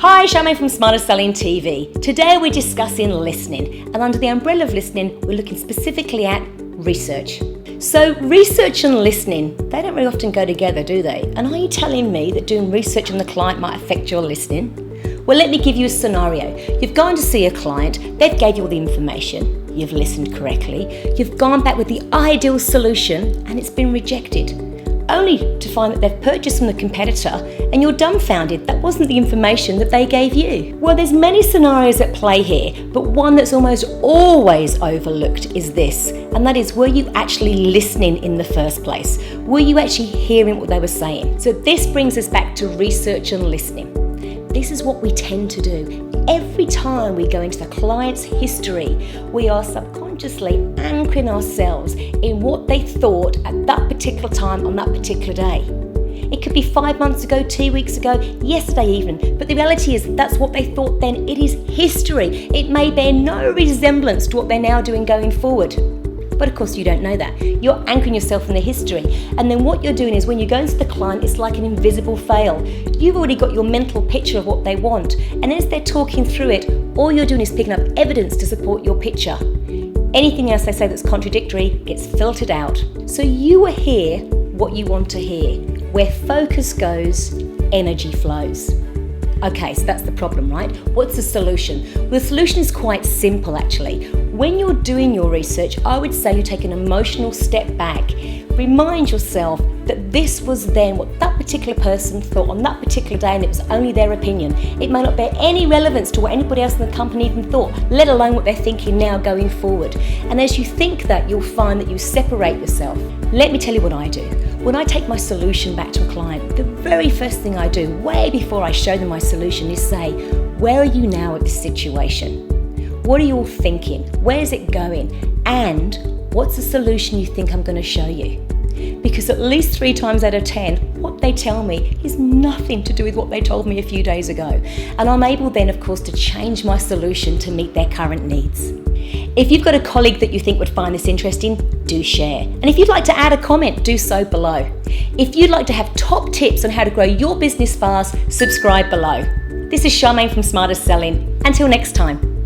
Hi, Charmaine from Smarter Selling TV. Today we're discussing listening, and under the umbrella of listening, we're looking specifically at research. So research and listening, they don't very often go together, do they? And are you telling me that doing research on the client might affect your listening? Well, let me give you a scenario. You've gone to see a client, they've gave you all the information, you've listened correctly, you've gone back with the ideal solution, and it's been rejected. Only to find that they've purchased from the competitor and you're dumbfounded that wasn't the information that they gave you. Well, there's many scenarios at play here, but one that's almost always overlooked is this, and that is, were you actually listening in the first place? Were you actually hearing what they were saying? So this brings us back to research and listening. This is what we tend to do. Every time we go into the client's history, we are subconsciously anchoring ourselves in what they thought at that particular time on that particular day. It could be 5 months ago, 2 weeks ago, yesterday even, but the reality is that's what they thought then. It is history. It may bear no resemblance to what they're now doing going forward. But of course you don't know that. You're anchoring yourself in the history. And then what you're doing is when you go into the client, it's like an invisible veil. You've already got your mental picture of what they want. And as they're talking through it, all you're doing is picking up evidence to support your picture. Anything else they say that's contradictory gets filtered out. So you will hear what you want to hear. Where focus goes, energy flows. Okay, so that's the problem, right? What's the solution? Well, the solution is quite simple, actually. When you're doing your research, I would say you take an emotional step back. Remind yourself that this was then what that particular person thought on that particular day, and it was only their opinion. It may not bear any relevance to what anybody else in the company even thought, let alone what they're thinking now going forward. And as you think that, you'll find that you separate yourself. Let me tell you what I do. When I take my solution back to a client, the very first thing I do, way before I show them my solution, is say, where are you now at this situation? What are you all thinking? Where's it going? And what's the solution you think I'm going to show you? Because at least 3 times out of 10, what they tell me is nothing to do with what they told me a few days ago. And I'm able then, of course, to change my solution to meet their current needs. If you've got a colleague that you think would find this interesting, do share. And if you'd like to add a comment, do so below. If you'd like to have top tips on how to grow your business fast, subscribe below. This is Charmaine from Smarter Selling. Until next time.